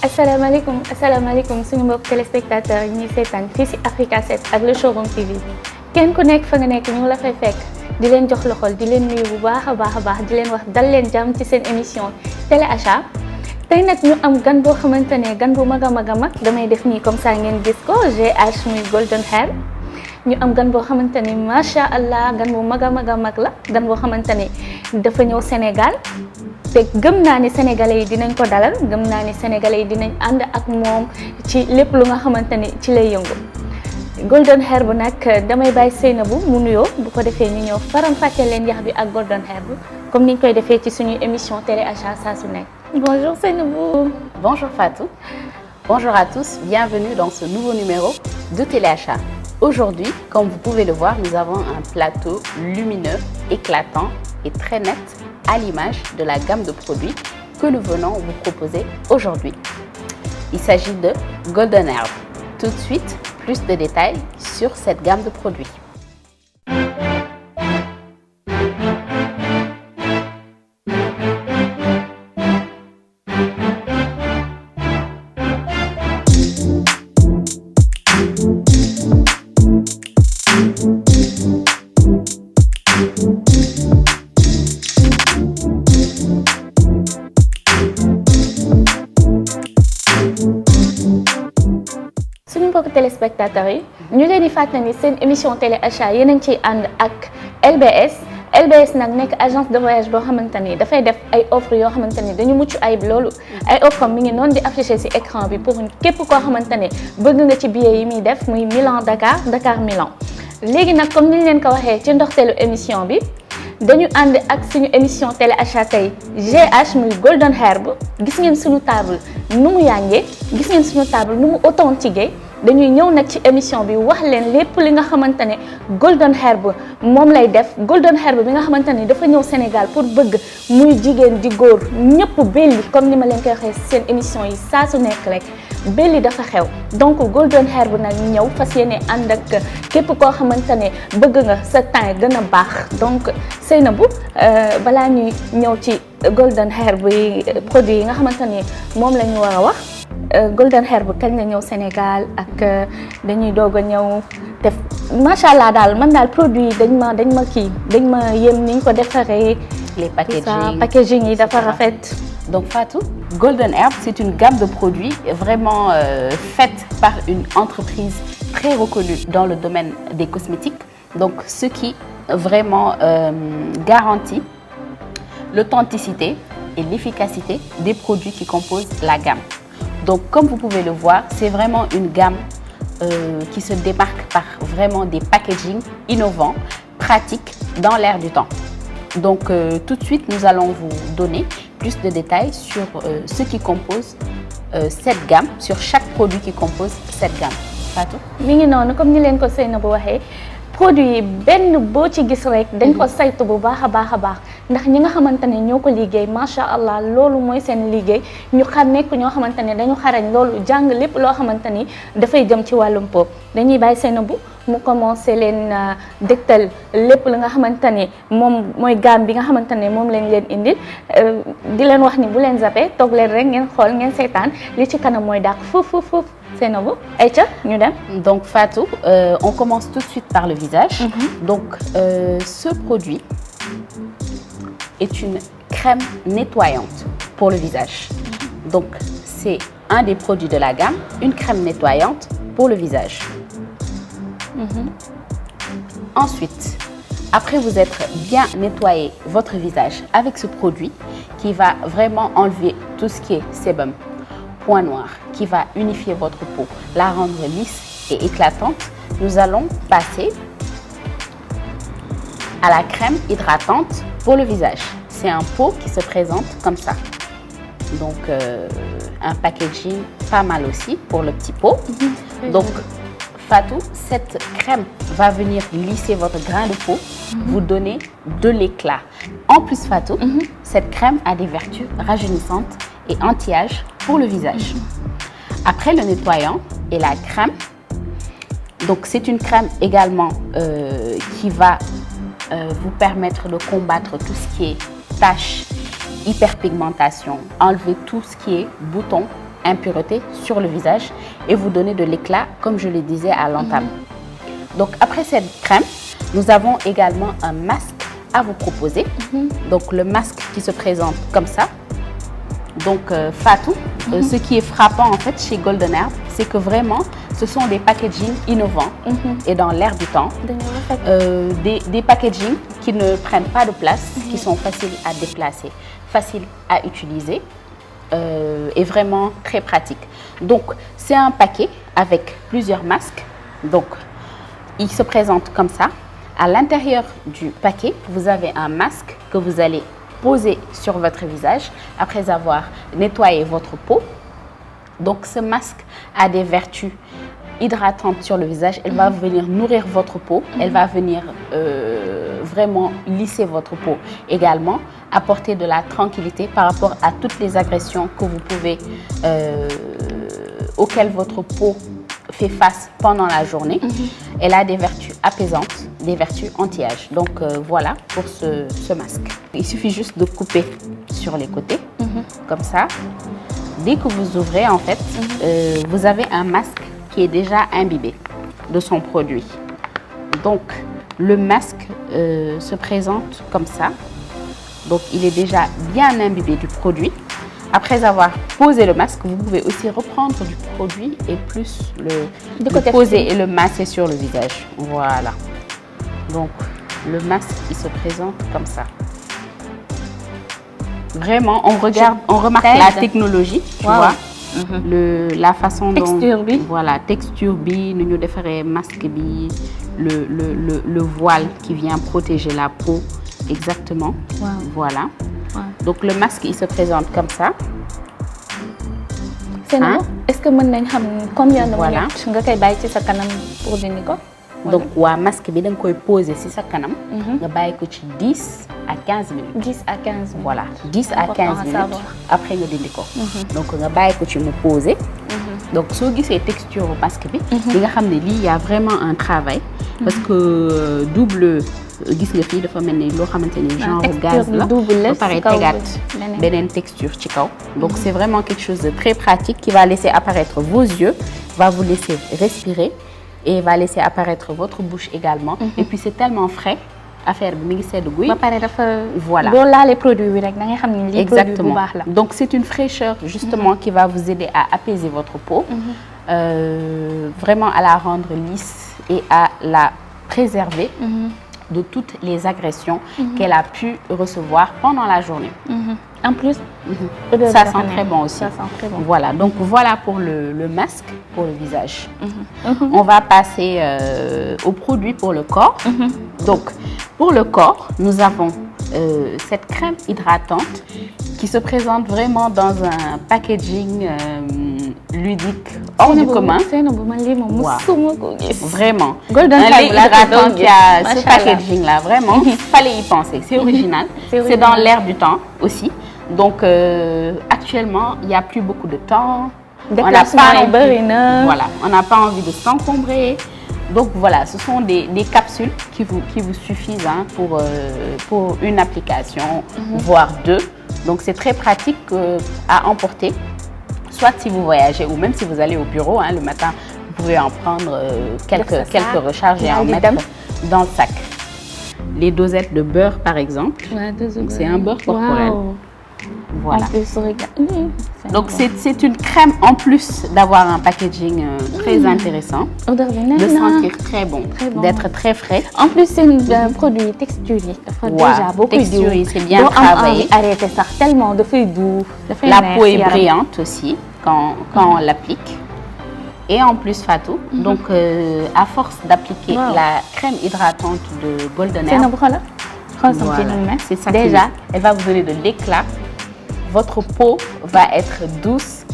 asalaamaaleykum suñu mbokk téléspectateurs yi ñuy seetaan fii ci Africa 7 ak le Showroom TV kenn ku nekk fa nga nekk ñu ngi la fay fekk di leen jox loxol di leen nuyu bu baax a baax di leen wax dal leen jàmm ci seen émission télé achat tey nag ñu am gan boo xamante ne gan bu mag a mag damay def nii comme ça ngeen gis ko GH muy Golden Hair ñu am gan boo xamante ni macha allah gan bu mag a mag la gan boo xamante ni dafa ñëw Sénégal. te gëm naa ni sénégalais yi dinañ ko dalal gëm naa ni sénégalais yi dinañ ànd ak moom ci lépp lu nga xamante ni ci lay yëngu Golden Hair bu nag damay bàyyi Seynabou mu nuyoo bu ko defee ñu ñëw faram fàcce leen yax bi ak Golden Hair bu comme niñ koy defee ci suñu émission télé achat saa su nekk. Bonjour Seynabou. Bonjour Fatou. Bonjour à tous, bienvenue dans ce nouveau numéro de télé achat. Aujourd'hui, comme vous pouvez le voir, nous avons un plateau lumineux, éclatant et très net à l'image de la gamme de produits que nous venons vous proposer aujourd'hui. Il s'agit de Golden Hair. Tout de suite, plus de détails sur cette gamme de produits. Téléspectateurs yi ñu leen di fàttali seen émission télé achat yéen a ngi ciy ànd ak LBS nag nekk agence de voyage boo xamante ni dafay def ay offres yoo xamante ni dañu mucc ayib loolu ay offres mi ngi noonu di affiché ci écran bi pour képp koo xamante ne bëgg nga ci billet yi muy def muy Milan Dakar Dakar Milan. léegi nag comme ni ñu leen ko waxee ci ndoxteelu émission bi dañu ànd ak suñu émission télé achat tey GH muy Golden Hair bu gis ngeen suñu table nu mu yàngee gis ngeen suñu table nu mu authentique dañuy ñëw nag ci émission bi wax leen lépp li nga xamante ne Golden Hair bu moom lay def Golden Hair bi nga xamante ne dafa ñëw Sénégal pour bëgg muy jigéen di góor ñëpp belli comme ni ma leen koy waxee seen émission yi saa su nekk rek belli dafa xew donc Golden Hair bu nag ñëw fas yéene ànd ak képp koo xamante ne bëgg nga sa teint gën a baax donc Seynabou balaa ñuy ñëw ci Golden Hair bi produit yi nga xamante ne moom la ñu war a wax. Golden Hair bu kañ la ñëw Sénégal ak dañuy doog a ñëw def macha allah daal man daal produit yi dañ ma yem ni ñu ko defaree. Les packaging yi dafa rafet. Donc Fatou, Golden Hair, c'est une gamme de produits vraiment faite par une entreprise très reconnue dans le domaine des cosmétiques. Donc ce qui vraiment garantit l'authenticité et l'efficacité des produits qui composent la gamme. Donc, comme vous pouvez le voir, c'est vraiment une gamme qui se démarque par vraiment des packaging innovants, pratiques dans l'air du temps. Donc, tout de suite, nous allons vous donner plus de détails sur ce qui compose cette gamme, sur chaque produit qui compose cette gamme. Fatou? Mi ngi noonu comme ni leen ko Seynabou waxee produit yi benn boo ci gis rek dañ ko saytu bu baax a baax ndax ñi nga xamante ne ñoo ko liggéey macha allah loolu mooy seen liggéey ñu nekk ñoo xamante ne dañu xarañ loolu jàng lépp loo xamante ni dafay jëm ci wàllum pop dañuy bàyyi Seynabou mu commencé leen dégtal lépp li nga xamante ni moom mooy gamme bi nga xamante ne moom lañ leen indil di leen wax ni bu leen zappé toog leen rek ngeen xool ngeen seetaan li ci kanam mooy dàq fuuf Seynabou ayca ñu dem. Donc Fatou, on commence tout de suite par le visage. Donc ce produit est une crème nettoyante pour le visage. Donc c'est un des produits de la gamme, une crème nettoyante pour le visage. Ensuite, après vous être bien nettoyé votre visage avec ce produit qui va vraiment enlever tout ce qui est sébum, point noir, qui va unifier votre peau, la rendre lisse et éclatante, nous allons passer à la crème hydratante pour le visage. C'est un pot qui se présente comme ça. Donc un packaging pas mal aussi pour le petit pot. Donc Fatou, cette crème va venir lisser votre grain de peau, vous donner de l'éclat. En plus Fatou, cette crème a des vertus rajeunissantes et anti-âge pour le visage. Après le nettoyant et la crème, donc c'est une crème également qui va vous permettre de combattre tout ce qui est taches, hyperpigmentation, enlever tout ce qui est boutons impuretés sur le visage et vous donner de l'éclat, comme je le disais à l'entame. Donc après cette crème, nous avons également un masque à vous proposer. Donc le masque qui se présente comme ça. Donc Fatou, ce qui est frappant en fait chez Golden Herb, c'est que vraiment ce sont des packaging innovants et dans l'air du temps. Des packaging qui ne prennent pas de place, qui sont faciles à déplacer, faciles à utiliser et vraiment très pratiques. Donc c'est un paquet avec plusieurs masques. Donc il se présente comme ça. À l'intérieur du paquet, vous avez un masque que vous allez poser sur votre visage après avoir nettoyé votre peau. Donc ce masque a des vertus hydratantes sur le visage. Elle va venir nourrir votre peau. Elle va venir vraiment lisser votre peau également, apporter de la tranquillité par rapport à toutes les agressions que vous pouvez, auxquelles votre peau fait face pendant la journée. Elle a des vertus apaisantes, des vertus anti-âge. Donc voilà pour ce masque. Il suffit juste de couper sur les côtés, comme ça. Dès que vous ouvrez, en fait, vous avez un masque qui est déjà imbibé de son produit. Donc le masque se présente comme ça. Donc il est déjà bien imbibé du produit. Après avoir posé le masque, vous pouvez aussi reprendre du produit et plus le poser et le masser sur le visage. Voilà. Donc, le masque, il se présente comme ça. Vraiment, on remarque la technologie, tu vois. La façon dont... Texture bi. Voilà, texture bi, nous nous déférons masque bi, le voile qui vient protéger la peau, exactement. Voilà. Donc le masque, il se présente comme ça. Hein? Est-ce que vous savez combien de voilà. minutes vous avez ci sa kanam pour dindi ko? Donc le masque, vous pouvez poser sur sa kanam. Vous avez 10 à 15 minutes. 10 à 15 minutes. Voilà, 10 à 15 minutes. Après, vous dindi ko. Donc vous avez poser. Donc si vous avez cette texture au masque, il y a vraiment un travail. Parce que double... gis nga fii dafa mel ni loo xamante ni genre gaz la ba pare tegaat beneen texture ci kaw. Donc c'est vraiment quelque chose de très pratique qui va laisser apparaître vos yeux, va vous laisser respirer et va laisser apparaître votre bouche également. Et puis c'est tellement frais, affaire bi mi ngi sedd guy. ba pare dafa voilà boo laalee produit bi rek da ngay xam ni lii produit bu baax la. Donc c'est une fraîcheur justement qui va vous aider à apaiser votre peau, vraiment à la rendre lisse et à la préserver de toutes les agressions qu'elle a pu recevoir pendant la journée. En plus, ça sent très bon aussi. Ça sent très bon. Voilà, donc voilà pour le masque, pour le visage. On va passer au produit pour le corps. Donc, pour le corps, nous avons cette crème hydratante qui se présente vraiment dans un packaging ludique hors du commun. Vraiment. Un lait hydratant qui a ce packaging là, vraiment, il fallait y penser. C'est original. C'est dans l'air du temps aussi. Donc actuellement, il n'y a plus beaucoup de temps. On n'a pas envie de s'encombrer. Donc voilà, ce sont des capsules qui vous suffisent pour une application, voire deux. Donc c'est très pratique à emporter, soit si vous voyagez ou même si vous allez au bureau le matin, vous pouvez en prendre quelques recharges et en mettre dans le sac. Les dosettes de beurre par exemple, c'est un beurre corporel. Voilà. Donc c'est une crème en plus d'avoir un packaging très intéressant, de sentir très bon, d'être très frais. En plus c'est un produit texturé. Déjà beaucoup texturé, c'est bien travaillé. Arrêtez ça tellement de feuilles doux. La peau est brillante aussi quand on l'applique. Et en plus Fatou, donc à force d'appliquer la crème hydratante de Golden Herb, c'est ça déjà, elle va vous donner de l'éclat. Votre peau va être douce,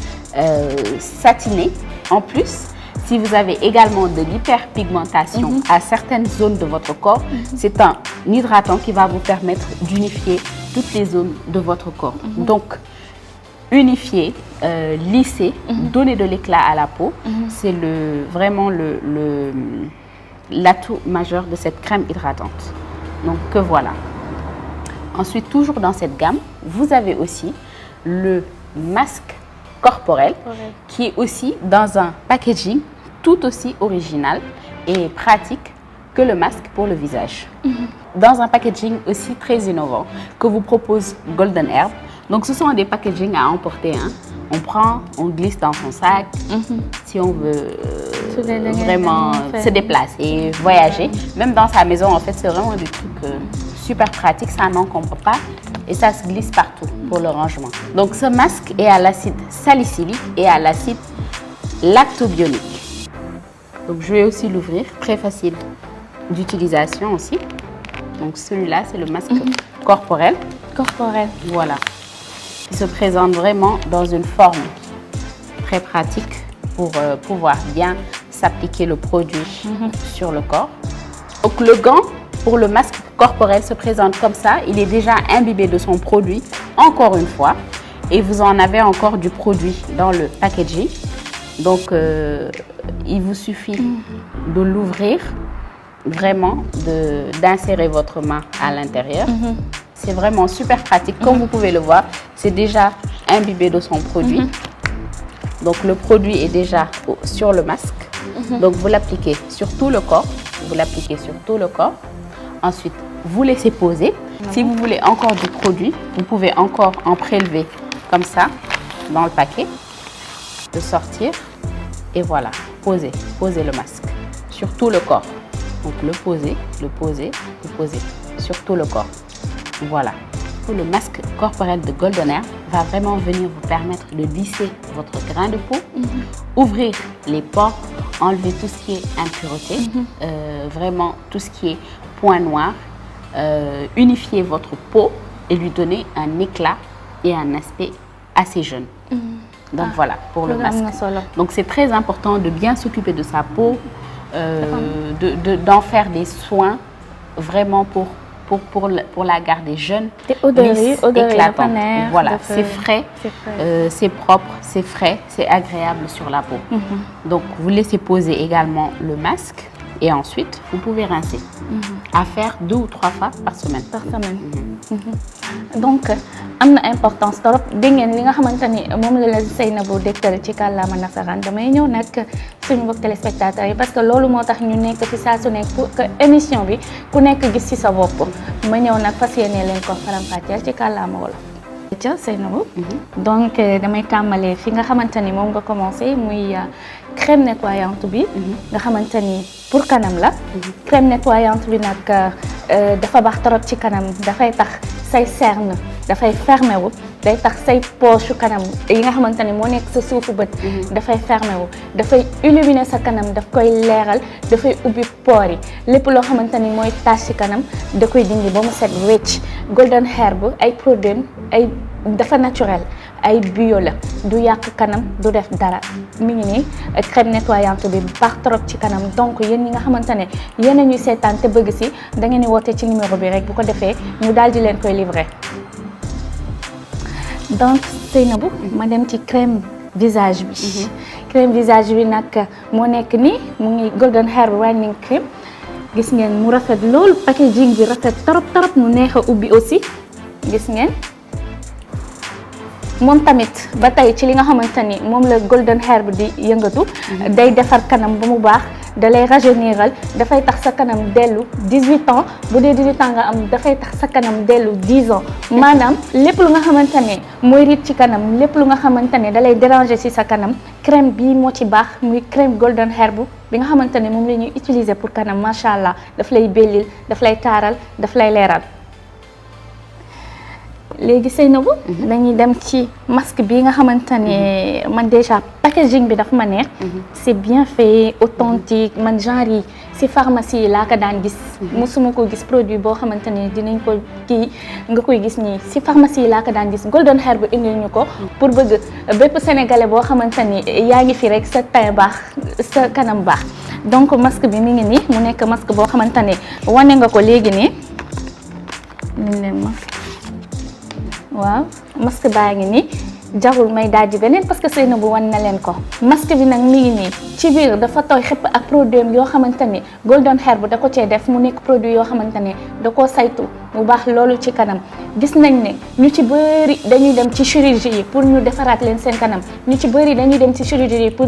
satinée. En plus, si vous avez également de l'hyperpigmentation à certaines zones de votre corps, c'est un hydratant qui va vous permettre d'unifier toutes les zones de votre corps. Donc, unifier, lisser, donner de l'éclat à la peau, c'est vraiment l'atout majeur de cette crème hydratante. Donc, voilà. Ensuite, toujours dans cette gamme, vous avez aussi le masque corporel qui est aussi dans un packaging tout aussi original et pratique que le masque pour le visage. Dans un packaging aussi très innovant que vous propose Golden Herb. Donc ce sont des packagings à emporter. Hein. On prend, on glisse dans son sac si on veut vraiment se déplacer, voyager. Même dans sa maison, en fait, c'est vraiment des trucs super pratiques. Ça n'encombre pas et ça se glisse partout pour le rangement. Donc ce masque est à l'acide salicylique et à l'acide lactobionique. Donc je vais aussi l'ouvrir, très facile d'utilisation aussi. Donc celui-là, c'est le masque corporel. Corporel. Voilà. Il se présente vraiment dans une forme très pratique pour pouvoir bien s'appliquer le produit sur le corps. Donc le gant pour le masque corporel se présente comme ça. Il est déjà imbibé de son produit, encore une fois. Et vous en avez encore du produit dans le packaging. Donc il vous suffit de l'ouvrir, vraiment d'insérer votre main à l'intérieur. C'est vraiment super pratique. Comme vous pouvez le voir, c'est déjà imbibé de son produit. Donc le produit est déjà sur le masque. Donc vous l'appliquez sur tout le corps. Vous l'appliquez sur tout le corps. Ensuite, vous laissez poser. Si vous voulez encore du produit, vous pouvez encore en prélever comme ça dans le paquet, le sortir et voilà, poser le masque sur tout le corps. Donc le poser sur tout le corps. Voilà. Le masque corporel de Golden Herb va vraiment venir vous permettre de lisser votre grain de peau, ouvrir les pores, enlever tout ce qui est impureté, vraiment tout ce qui est points noirs, unifier votre peau et lui donner un éclat et un aspect assez jeune. Donc voilà pour le masque. Donc c'est très important de bien s'occuper de sa peau, d'en faire des soins vraiment pour la garder jeune, lisse, éclatante. Voilà, c'est frais, c'est propre, c'est frais, c'est agréable sur la peau. Donc vous laissez poser également le masque et ensuite vous pouvez rincer. À faire 2 ou 3 fois par semaine. Donc am na importance trop dégg ngeen li nga xamante ni moom la Seynabou dégtal ci kàllaama nasaraan damay ñëw nag suñu mbokk téléspectateurs yi parce que loolu moo tax ñu nekk ci saa su nekk pour que émission bi ku nekk gis ci sa bopp ma ñëw nag fas yéene leen ko faram-fàcceel ci kàllaama wala. ca Seynabou donc damay tàmbalee fi nga xamante ni moom nga commencé muy crème nettoyante bi nga xamante ni pour kanam la crème nettoyante bi nag dafa baax trop ci kanam dafay tax say cerne dafay fermé wu day tax say poche kanam yi nga xamante ni moo nekk sa suufu bët dafay fermé wu dafay illuminer sa kanam daf koy leeral dafay ubbi pores yi lépp loo xamante ni mooy tache ci kanam da koy dindi ba mu set wecc Golden Herb ay produits ay dafa naturel ay bio la du yàq kanam du def dara mi ngi nii crème nettoyante bi baax trop ci kanam donc yéen ñi nga xamante ne yéen a ñuy seetaan te bëgg si da ngeen di woote ci numéro bi rek bu ko defee ñu daal di leen koy livrer. donc Seynabou ma dem ci crème visage bi. crème visage bi nag moo nekk nii mu ngi Golden Herb Whitening Cream gis ngeen mu rafet loolu packaging bi rafet trop mu neex a ubbi aussi gis ngeen. moom tamit ba tey ci li nga xamante ni moom la Golden Herb di yëngatu day defar kanam ba mu baax da lay rajeuniral dafay tax sa kanam dellu 18 ans bu dee 18 ans nga am dafay tax sa kanam dellu 10 ans maanaam lépp lu nga xamante ne mooy riit ci kanam lépp lu nga xamante ne da lay déranger ci sa kanam crème bii moo ci baax muy crème Golden Herb bi nga xamante ne moom la ñuy utiliser pour kanam macha allah daf lay bellil daf lay taaral daf lay leeral. léegi Seynabou dañuy dem ci masque bi nga xamante ne man déjà packaging bi daf ma neex c'est bien fait authentique man genre yi ci pharmacie yi laa ko daan gis musuma ko gis produit boo xamante ne dinañ ko kii nga koy gis nii ci pharmacie yi laa ko daan gis Golden Herb indil ñu ko pour bëgg bépp sénégalais boo xamante ni yaa ngi fi rek sa teint baax sa kanam baax donc masque bi mi ngi nii mu nekk masque boo xamante ne wane nga ko léegi nii waaw masque baa ngi nii jarul may daaji beneen parce que Seynabou wan na leen ko masque bi nag mi ngi nii ci biir dafa tooy xëpp ak produit yoo xamante ni Golden Herb da ko cee def mu nekk produit yoo xamante ne da koo saytu bu baax loolu ci kanam gis nañ ne ñu ci bëri dañuy dem ci chirurgie yi pour ñu defaraat leen seen kanam ñu ci bëri dañuy dem ci chirurgie yi pour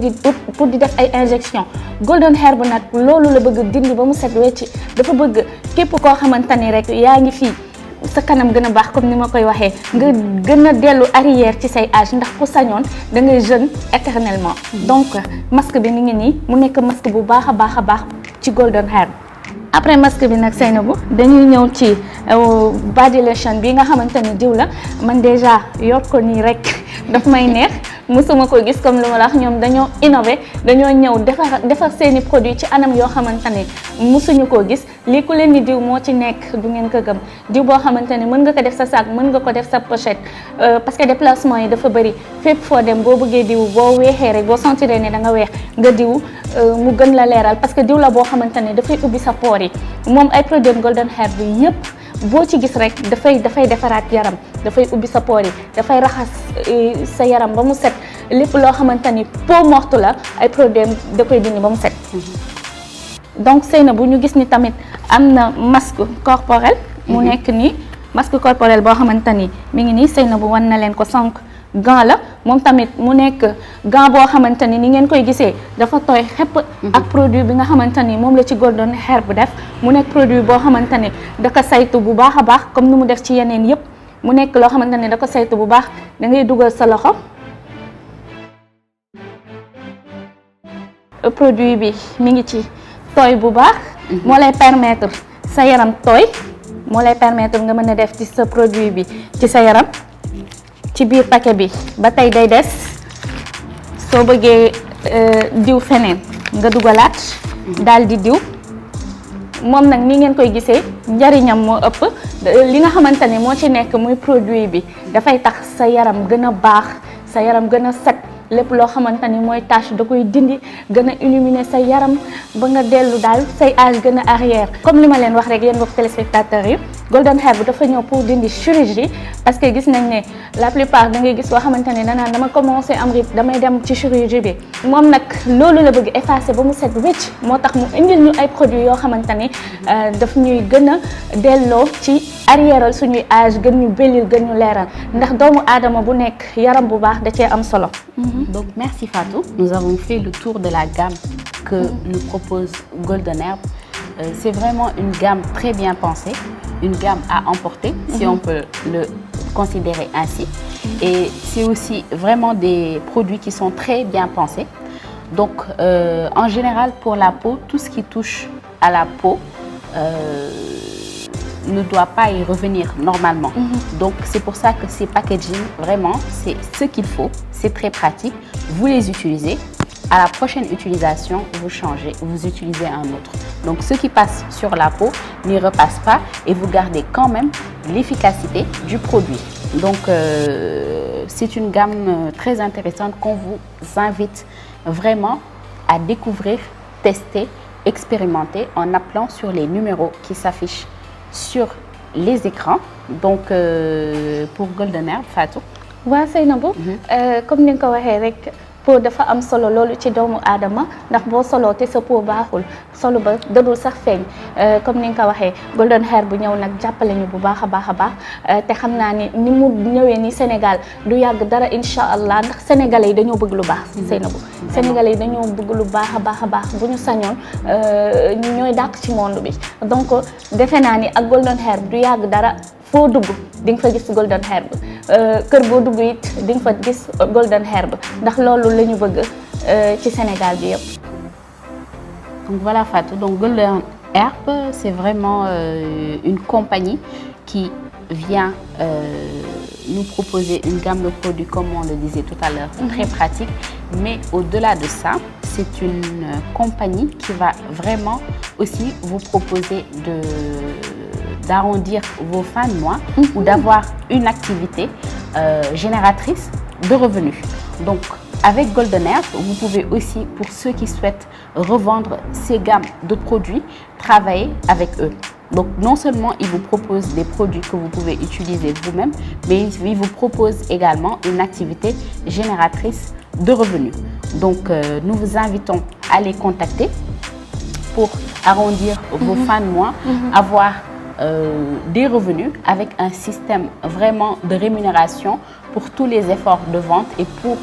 di def ay injection Golden Herb nag loolu la bëgg dindi ba mu set wecci dafa bëgg képp koo xamante ni rek yaa ngi fii sa kanam gën a baax comme ni ma koy waxee nga gën a dellu arrière ci say âge ndax ku sañoon da ngay jeune éternellement donc masque bi mi ngi nii mu nekk masque bu baax a baax ci Golden Herb. après masque bi nag Seynabou dañuy ñëw ci body lotion bi nga xamante ni diw la man déjà yor ko nii rek daf may neex musuma ko gis comme lu ma la wax ñoom dañoo innové dañoo ñëw defar seeni produit ci anam yoo xamante ne musuñu koo gis lii ku leen ni diw moo ci nekk du ngeen ko gëm diw boo xamante ne mën nga ko def sa sac mën nga ko def sa pochette parce que déplacement yi dafa bëri fépp foo dem boo bëggee diw boo weexee rek boo sentiree ne da nga weex nga diw mu gën la leeral parce que diw la boo xamante ne dafay ubbi sa pores yi moom ay produit Golden Herb bi yëpp boo ci gis rek dafay defaraat yaram dafay ubbi sa pores yi dafay raxas sa yaram ba mu set lépp loo xamante ni peau morte la ay produit da koy dindi ba mu set. donc Seynabou ñu gis ni tamit am na masque corporel. mu nekk nii masque corporel boo xamante ni mi ngi nii Seynabou wan na leen ko sànq gant la moom tamit mu nekk gant boo xamante ni ngeen koy gisee dafa tooy xepp ak produit bi nga xamante ni moom la ci Golden Herb def mu nekk produit boo xamante ni da ko saytu bu baax a baax comme ni mu def ci yeneen yëpp mu nekk loo xamante ni da ko saytu bu baax da ngay dugal sa loxo produit bi mi ngi ci tooy bu baax moo lay permettre sa yaram tooy moo lay permettre nga mën a def ci sa produit bi ci sa yaram ci biir paquet bi ba tey day des soo bëggee diw feneen nga dugalaat daal di diw moom nag ni ngeen koy gisee njariñam moo ëpp li nga xamante ne moo ci nekk muy produit bi dafay tax sa yaram gën a baax sa yaram gën a set lépp loo xamante ni mooy tache da koy dindi gën a illuminer sa yaram ba nga dellu daal say âge gën a arrière comme li ma leen wax rek yéen mbokk téléspectateurs yi Golden Herb dafa ñëw pour dindi chirurgie parce que gis nañ ne la plupart da ngay gis koo xamante ne danaan dama commencé am rythme damay dem ci chirurgie bi moom nag loolu la bëgg effacer ba mu set wécc moo tax mu indil ñu ay produits yoo xamante ni daf ñuy gën a delloo ci arrièreal suñuy âge gën ñu bellil gën ñu leeral ndax doomu aadama bu nekk yaram bu baax da cee am solo. Donc merci Fatou, nous avons fait le tour de la gamme que nous propose Golden Herb. C'est vraiment une gamme très bien pensée, une gamme à emporter si on peut le considérer ainsi. Et c'est aussi vraiment des produits qui sont très bien pensés. Donc en général pour la peau, tout ce qui touche à la peau ne doit pas y revenir normalement. Donc c'est pour ça que ces packaging, vraiment, c'est ce qu'il faut. C'est très pratique. Vous les utilisez. À la prochaine utilisation, vous changez, vous utilisez un autre. Donc ce qui passe sur la peau n'y repasse pas et vous gardez quand même l'efficacité du produit. Donc c'est une gamme très intéressante qu'on vous invite vraiment à découvrir, tester, expérimenter en appelant sur les numéros qui s'affichent sur les écrans. Donc pour Golden Herb, Fatou. waaw Seynabou comme ni nga ko waxee rek peau dafa am solo loolu ci doomu aadama ndax boo soloo te sa peau baaxul solo ba dadul sax feeñ comme ni nga ko waxee Golden Herb bu ñëw nag jàppale ñu bu baax a baax te xam naa ni mu ñëwee ni Sénégal du yàgg dara incha allah ndax sénégalais yi dañoo bëgg lu baax. Seynabou sénégalais yi dañoo bëgg lu baax a baax bu ñu sañoon ñooy dàq ci monde bi donc defe naa ni ak Golden Herb du yàgg dara. foo dugg di nga fa gis Golden Herb kër boo dugg it di nga fa gis Golden Herb ndax loolu la ñu bëgg ci Sénégal bi yëpp. Donc voilà Fatou, donc Golden Herb c'est vraiment une compagnie qui vient nous proposer une gamme de produits comme on le disait tout à l'heure, très pratique. Mais au-delà de ça, c'est une compagnie qui va vraiment aussi vous proposer d'arrondir vos fins de mois ou d'avoir une activité génératrice de revenus. Donc, avec Golden Herb, vous pouvez aussi, pour ceux qui souhaitent revendre ces gammes de produits, travailler avec eux. Donc non seulement il vous propose des produits que vous pouvez utiliser vous-même, mais il vous propose également une activité génératrice de revenus. Donc nous vous invitons à les contacter pour arrondir vos fins de mois, avoir des revenus avec un système vraiment de rémunération pour tous les efforts de vente et pour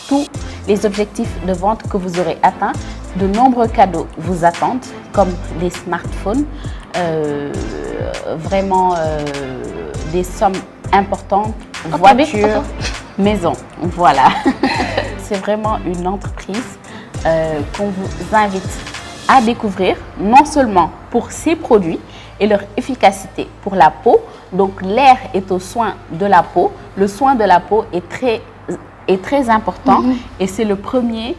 tous les objectifs de vente que vous aurez atteints. De nombreux cadeaux vous attendent, comme des smartphones, vraiment des sommes importantes, voitures, maisons. Voilà. C'est vraiment une entreprise qu'on vous invite à découvrir, non seulement pour ses produits et leur efficacité pour la peau. Donc l'air est au soin de la peau. Le soin de la peau est très important et c'est le premier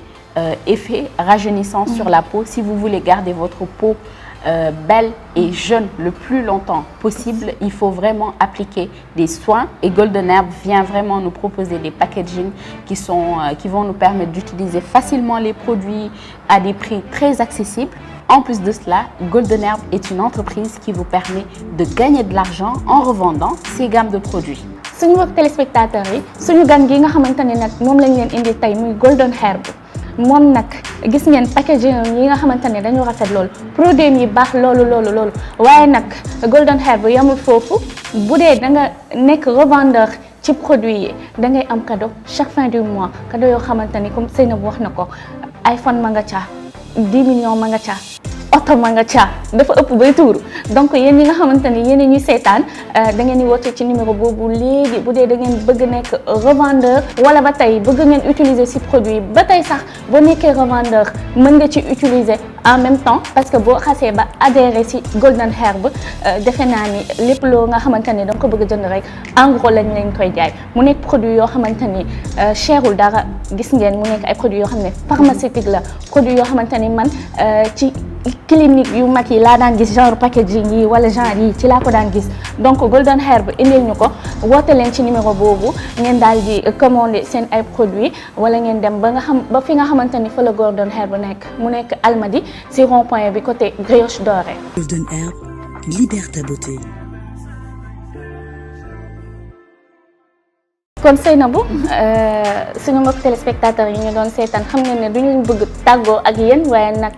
effet rajeunissant sur la peau. Si vous voulez garder votre peau belle et jeune le plus longtemps possible, il faut vraiment appliquer des soins et Golden Herb vient vraiment nous proposer des packaging qui vont nous permettre d'utiliser facilement les produits à des prix très accessibles. En plus de cela, Golden Herb est une entreprise qui vous permet de gagner de l'argent en revendant ces gammes de produits. Suñu mbokk téléspectateurs yi suñu gan gi nga xamante ne nag moom lañ leen indi tey muy Golden Herb moom nag gis ngeen packaging yi nga xamante ne dañu rafet loolu produit yi baax loolu waaye nag Golden Herb yamul foofu bu dee da nga nekk revendeur ci produit yi da ngay am cadeau chaque fin du mois cadeau yoo xamante ni comme Seynabou wax na ko iPhone ma nga ca 10 millions ma nga ca oto ma nga ca dafa ëpp bay tuuru donc yéen ñi nga xamante ni yéen ñuy seetaan da ngeen di woote ci numéro boobu léegi bu dee da ngeen bëgg nekk revendeur wala ba tey bëgg ngeen utiliser ci produit ba tey sax boo nekkee revendeur mën nga ci utiliser en même temps parce que boo xasee ba adhéré ci Golden Herb defe naa ni lépp loo nga xamante ni da nga ko bëgg jënd rek en gros lañ leen koy jaay mu nekk produit yoo xamante ni cherul dara gis ngeen mu nekk ay produits yoo xam ne pharmaceutique la produit yoo xamante ni man ci clinique yu mag yi laa daan gis genre packaging yi wala genre yi ci laa ko daan gis donc Golden Herb indil ñu ko woote leen ci numéro boobu ngeen daal di commander seen ay produits wala ngeen dem ba fi nga xamante ni fa la Golden Herb nekk mu nekk Almadi si rond-point bi côté Brioche Dorée. Golden Herb, libère ta beauté. kon Seynabou suñu mbokk téléspectateurs yi ñu doon seetaan xam ngeen ne duñu bëgg tàggoo ak yéen waaye nag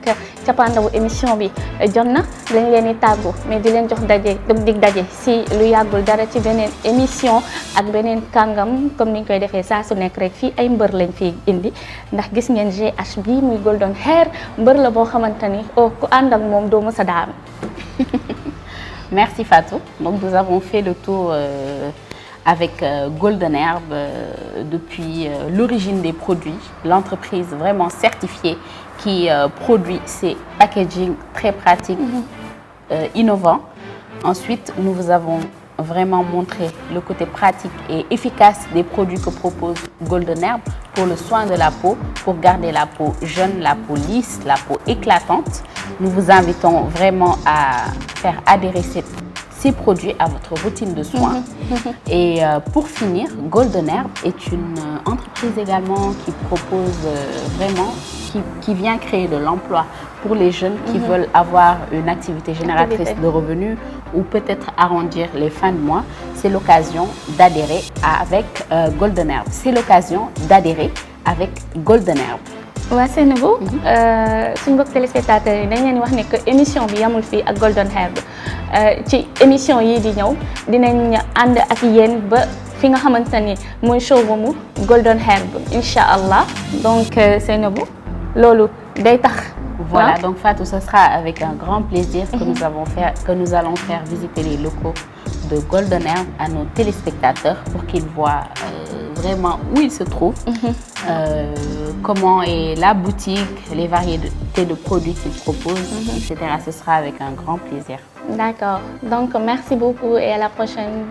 cappaandawu émission bi jot na lañ leen di tàggu mais di leen jox dig daje si lu yàggul dara ci beneen émission ak beneen kàngam comme ni ñu koy defee saa su nekk rek fii ay mbër lañ fi indi ndax gis ngeen GH bi muy Golden Herb mbër la boo xamante ni ku ànd ak moom doo mës a daanu. Merci Fatou. Donc nous avons fait le tour avec Golden Herb depuis l'origine des produits, l'entreprise vraiment certifiée qui produit ces packaging très pratiques, innovants. Ensuite, nous vous avons vraiment montré le côté pratique et efficace des produits que propose Golden Herb pour le soin de la peau, pour garder la peau jeune, la peau lisse, la peau éclatante. Nous vous invitons vraiment à faire adhérer ces produits à votre routine de soins. Et pour finir, Golden Herb est une entreprise également qui propose vraiment, qui vient créer de l'emploi pour les jeunes qui veulent avoir une activité génératrice de revenus ou peut-être arrondir les fins de mois. C'est l'occasion d'adhérer avec Golden Herb. C'est l'occasion d'adhérer avec Golden Herb. waa Seynabou suñu mbokk téléspectateurs yi dañ leen wax ne que émission bi yamul fii ak Golden Herb ci émission yii di ñëw dinañ ànd ak yéen ba fi nga xamante ni mooy showroomu Golden Herb incha allah donc Seynabou loolu day tax. Voilà, donc Fatou, ce sera avec un grand plaisir que nous allons faire visiter les locaux de Golden Herb à nos téléspectateurs pour qu'ils voient vraiment où ils se trouvent, comment est la boutique, les variétés de produits qu'ils proposent, etc. Ce sera avec un grand plaisir. D'accord, donc merci beaucoup et à la prochaine.